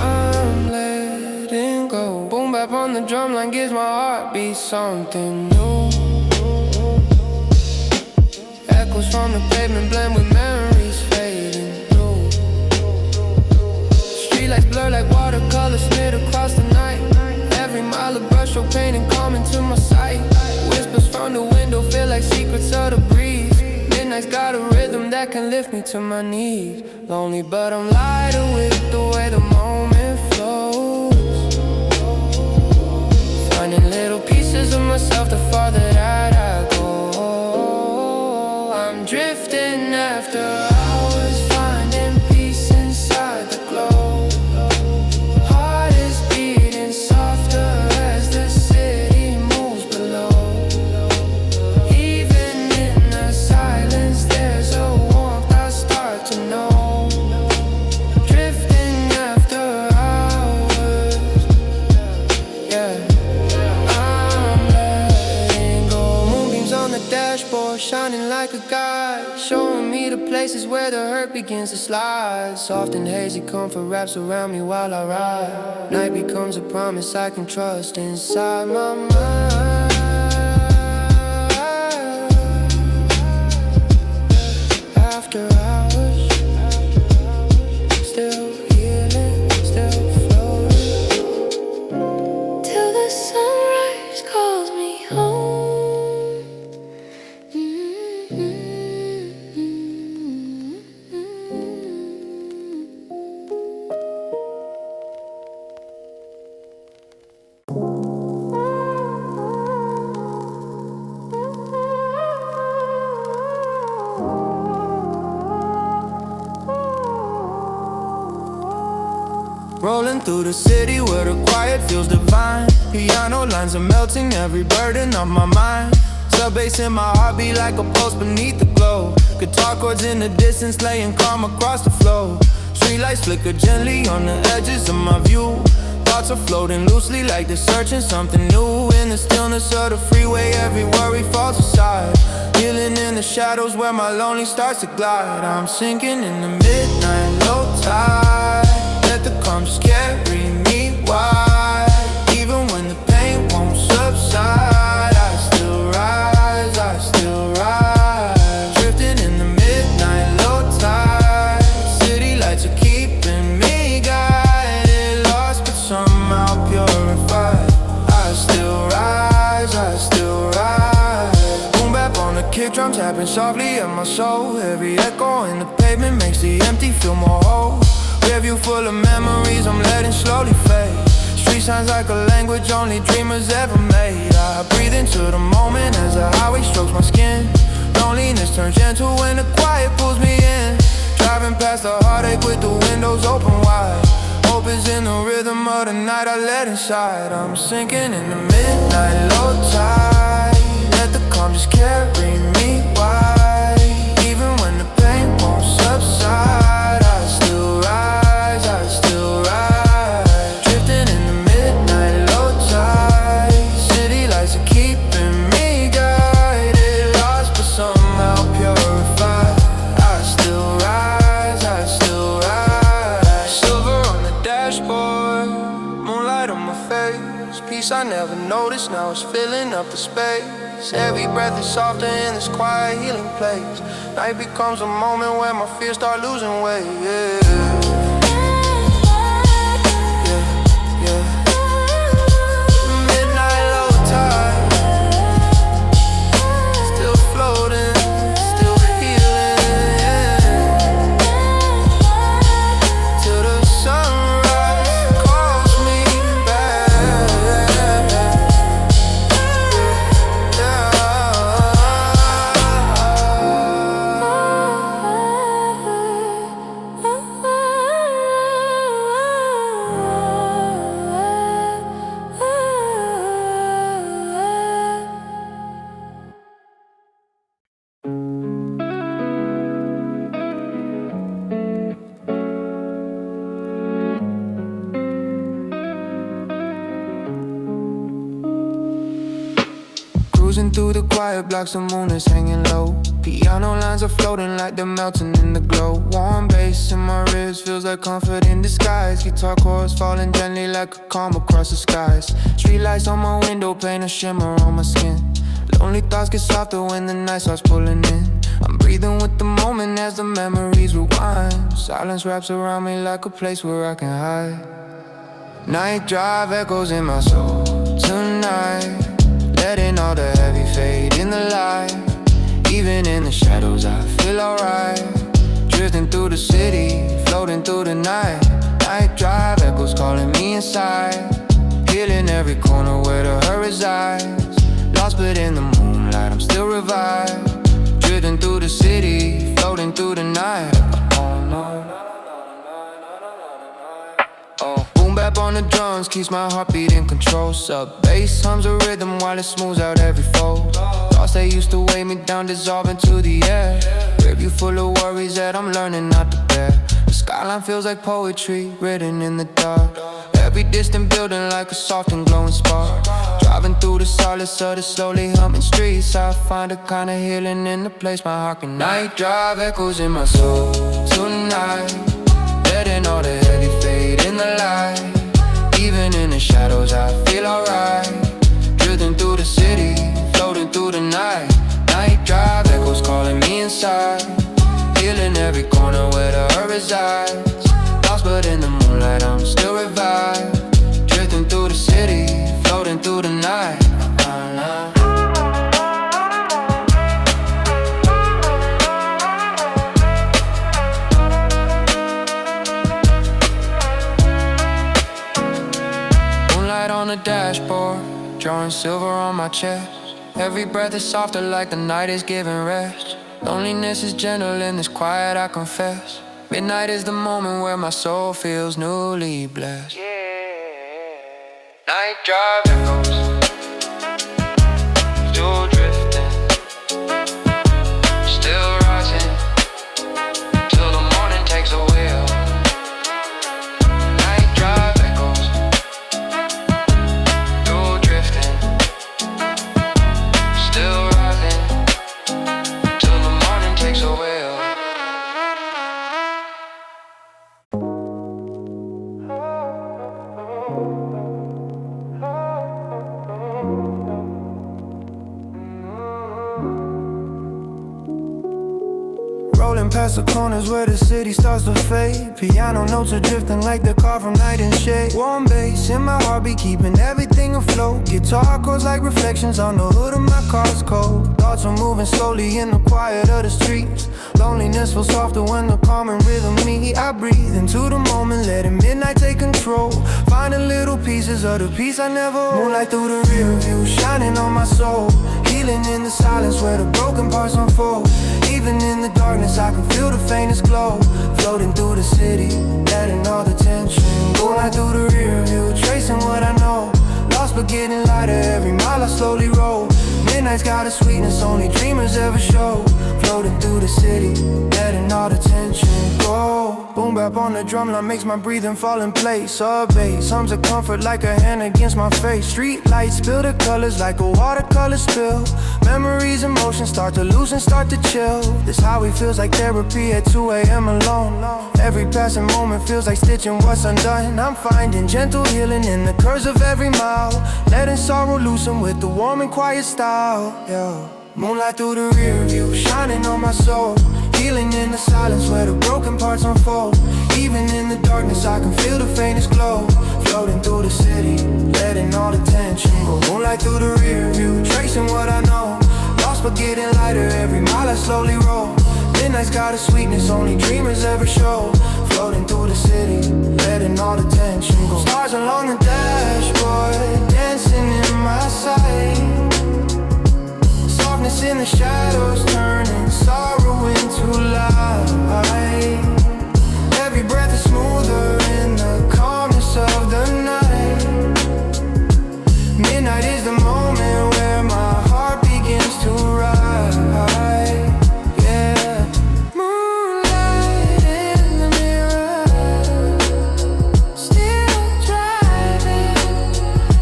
I'm letting go. Boom bap on the drumline gives my heartbeat something new. Echoes from the pavement blend with memories fading through. Streetlights blur like watercolors smeared across the night. Every mile of brushstroke painting calming to my sight. Whispers from the window feel like secrets of the breeze. Midnight's got a rhythm that can lift me to my knees. Lonely but I'm lighter with the way the moment flows. Finding little pieces of myself the farther that I go. I'm drifting after hours, finding peace inside the glow. Heart is beating softer as the city dashboard, shining like a guide, showing me the places where the hurt begins to slide. Soft and hazy comfort wraps around me while I ride. Night becomes a promise I can trust inside my mind. After hours, still healing, still floating, till the sunrise calls me home. Rolling through the city where the quiet feels divine. Piano lines are melting every burden of my mind. Sub bass in my heart beat like a pulse beneath the glow. Guitar chords in the distance laying calm across the flow. Streetlights flicker gently on the edges of my view. Thoughts are floating loosely like they're searching something new. In the stillness of the freeway, every worry falls aside. Healing in the shadows where my lonely starts to glide. I'm sinking in the midnight low tide. Let the calm just carry me wide. Even when the pain won't subside, I still rise, I still rise. Drifting in the midnight low tide. City lights are keeping me guided. Lost but somehow purified. I still rise, I still rise. Boom bap on the kick drum tapping softly at my soul. Every echo in the pavement makes the empty feel more whole. Rearview full of memories I'm letting slowly fade. Street signs like a language only dreamers ever made. I breathe into the moment as the highway strokes my skin. Loneliness turns gentle when the quiet pulls me in. Driving past the heartache with the windows open wide. Hope is in the rhythm of the night I let inside. I'm sinking in the midnight low tide. Let the calm just carry me wide. Even when the pain won't subside, I still rise, I still rise. Drifting in the midnight low tide. City lights are keeping me guided. Lost but somehow purified. I still rise, I still rise. Silver on the dashboard, moonlight on my face. Peace I never noticed, now it's filling up the space. Every breath is softer in this quiet healing place. Night becomes a moment where my fears start losing weight, Midnight low tide, still floating, still healing, till the sunrise calls me back. Cruising through the quiet blocks, the moon is hanging low. Piano lines are floating like they're melting in the glow. Warm bass in my ribs feels like comfort in disguise. Guitar chords falling gently like a calm across the skies. Streetlights on my window paint a shimmer on my skin. Lonely thoughts get softer when the night starts pulling in. I'm breathing with the moment as the memories rewind. Silence wraps around me like a place where I can hide. Night drive echoes in my soul tonight, letting all the heavy fade in the light. Even in the shadows I feel alright. Drifting through the city, floating through the night. Night drive echoes calling me inside. Healing every corner where the hurt resides. Lost but in the moonlight I'm still revived. Drifting through the city, floating through the night. Oh no. Boom bap on the drums keeps my heartbeat in control. Sub bass hums a rhythm while it smooths out every fold. Thoughts that used to weigh me down dissolve into the air. Rearview full of worries that I'm learning not to bear. The skyline feels like poetry written in the dark. Every distant building like a soft and glowing spark. Driving through the solace of the slowly humming streets, I find a kind of healing in the place my heart can. Night drive echoes in my soul tonight, letting all the heavy fade in the light. Even in the shadows I feel alright, drifting through the city, floating through the night. Night drive echoes calling me inside, healing every corner where the hurt resides. Lost but in the moonlight I'm still revived, drifting through the city, floating through the night. Moonlight on the dashboard, drawing silver on my chest. Every breath is softer like the night is giving rest. Loneliness is gentle in this quiet, I confess. Midnight is the moment where my soul feels newly blessed. Night drive echoes, still drifting, still rising, till the morning takes a wheel. Night drive echoes, still drifting, still rising, till the morning takes a wheel. Rolling past the corners where the city starts to fade. Piano notes are drifting like the car from Night and Shade. Warm bass in my heartbeat, keeping everything afloat. Guitar chords like reflections on the hood of my car's cold. Thoughts are moving slowly in the quiet of the streets. Loneliness feels softer when the calming rhythm me. I breathe into the moment, letting midnight take control. Finding little pieces of the peace I never owned. Moonlight through the rear view, shining on my soul. Healing in the silence where the broken parts unfold. Even in the darkness I can feel the faintest glow. Floating through the city, letting all the tension go. Right through the rear view, tracing what I know. Lost but getting lighter, every mile I slowly roll. Midnight's got a sweetness only dreamers ever show. Floating through the city, letting all the tension go. Boom bap on the drumline makes my breathing fall in place. Sub bass, hums of comfort like a hand against my face. Street lights spill the colors like a watercolor spill. Memories, emotions start to lose and start to chill. This highway feels like therapy at 2 a.m. alone. Every passing moment feels like stitching what's undone. I'm finding gentle healing in the curves of every mile, letting sorrow loosen with the warm and quiet style. Yeah. Moonlight through the rear view, shining on my soul. Healing in the silence where the broken parts unfold. Even in the darkness I can feel the faintest glow. Floating through the city, letting all the tension go. Moonlight through the rear view, tracing what I know. Lost but getting lighter, every mile I slowly roll. Midnight's got a sweetness only dreamers ever show. Floating through the city, letting all the tension go. Stars along the dashboard, dancing in my sight. Softness in the shadows, turning sorrow into light. Every breath is smoother in the calmness of the night. Midnight is the moment where my heart begins to rise. Yeah. Moonlight in the mirror, still driving,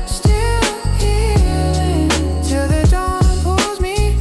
still healing till the dawn pulls me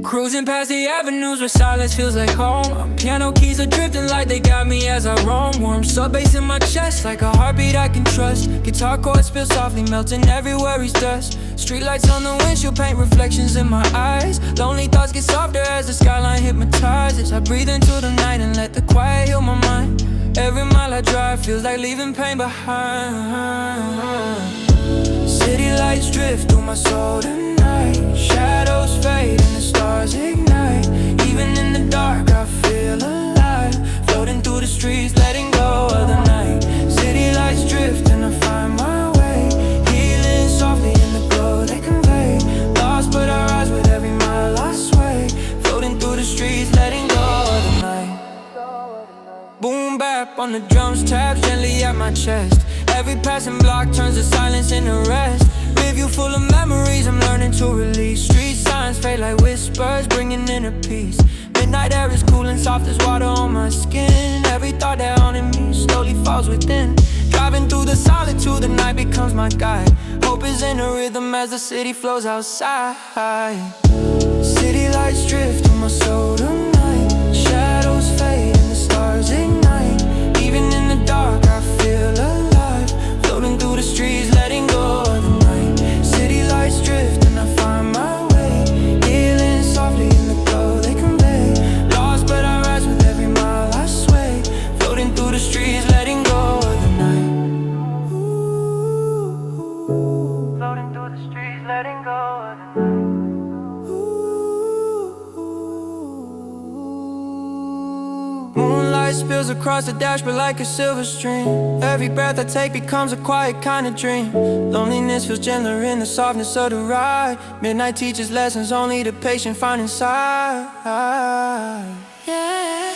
Cruising past the avenues where silence feels like home. Piano keys are drifting like they got me as I roam. Warm sub bass in my chest like a heartbeat I can trust. Guitar chords spill softly, melting every worry's dust. Streetlights on the windshield paint reflections in my eyes. Lonely thoughts get softer as the skyline hypnotizes. I breathe into the night and let the quiet heal my mind. Every mile I drive feels like leaving pain behind. City lights drift through my soul tonight. Shadows fade and the stars ignite. Even in the dark I feel alive. Floating through the streets, letting go of the night. City lights drift and I find my way. Healing softly in the glow they convey. Lost but I rise with every mile I sway. Floating through the streets, letting go of the night. Boom bap on the drums, taps gently at my chest. Every passing block turns to silence into rest. Review full of memories I'm learning to release. Street signs fade like whispers, bringing inner peace. Midnight air is cool and soft as water on my skin. Every thought that haunted me slowly falls within. Driving through the solitude, the night becomes my guide. Hope is in a rhythm as the city flows outside. City lights drift through my soul tonight. Shadows fade and the stars ignite. Even in the dark I feel alive. Floating through the streets, letting go of the night. City lights drift and I find my way. Healing softly in the glow they convey. Lost but I rise with every mile I sway. Floating through the streets, letting go of the night. Ooh. Floating through the streets, letting go of the night. Moonlight spills across the dashboard like a silver stream. Every breath I take becomes a quiet kind of dream. Loneliness feels gentler in the softness of the ride. Midnight teaches lessons only the patient find inside. Yeah.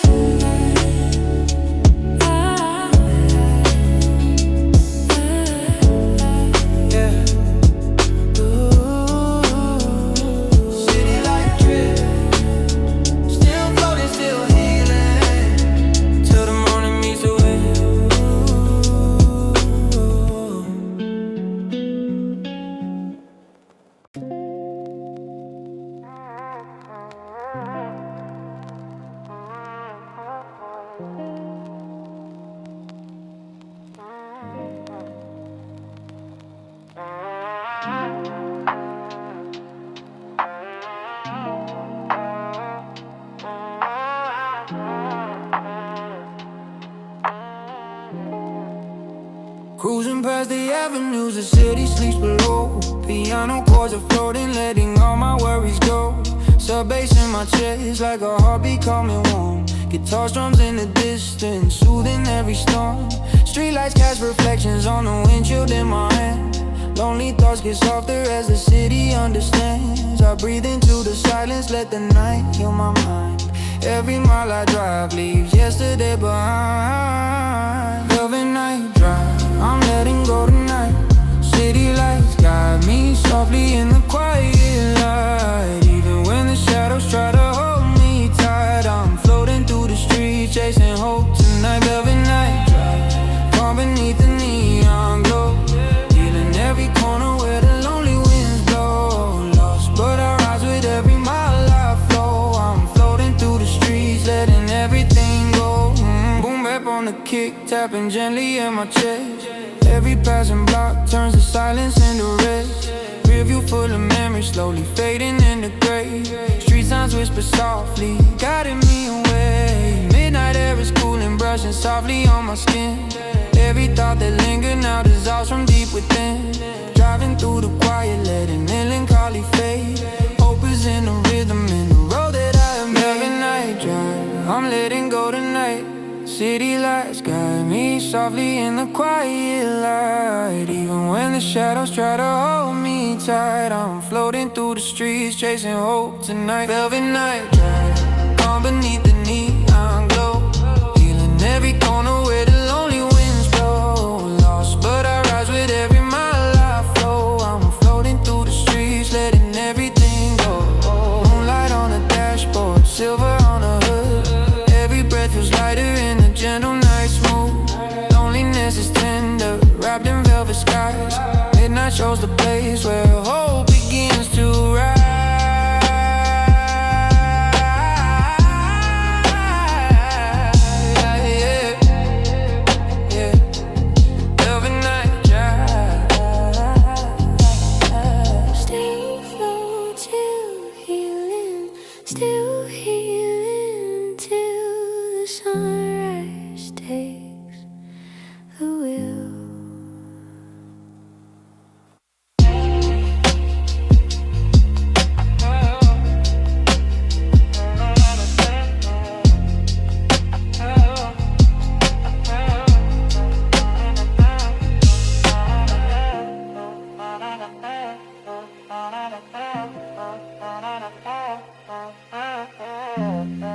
Cruising past the avenues, the city sleeps below. Piano chords are floating, letting all my worries go. Sub bass in my chest like a heartbeat calming warm. Guitar strums in the distance, soothing every storm. Streetlights cast reflections on the windshield in my hand. Lonely thoughts get softer as the city understands. I breathe into the silence, let the night heal my mind. Every mile I drive leaves yesterday behind. Velvet night drive, I'm letting go tonight. City lights guide me softly in the quiet light. Even when the shadows try to hold me tight, I'm floating through the streets, chasing hope tonight. Velvet night drive, calm beneath the neon glow. Feeling every corner where the lonely winds blow. Lost but I rise with every mile I flow. I'm floating through the streets, letting everything go. Boom bap on the kick, tapping gently in my chest. Every passing block turns the silence into rest. Rearview full of memories, slowly fading into gray. Street signs whisper softly, guiding me away. Midnight air is cool and brushing softly on my skin. Every thought that lingered now dissolves from deep within. Driving through the quiet, letting melancholy fade. Hope is in the rhythm, in the road that I have made. Every night drive, I'm letting go tonight. City lights guide me softly in the quiet light. Even when the shadows try to hold me tight, I'm floating through the streets, chasing hope tonight. Velvet night drive, calm beneath the neon glow. Feeling every corner where the lonely winds blow. Lost but I rise with every mile I flow. I'm floating through the streets, letting everything go. Moonlight on the dashboard, silver on the hood. Every breath feels lighter in the gentle night smooth. Loneliness is tender, wrapped in velvet skies. Midnight shows the place where hope begins to rise. Velvet night drive. Still flow till healing, still healing till the sunrise takes the wheel. yeah.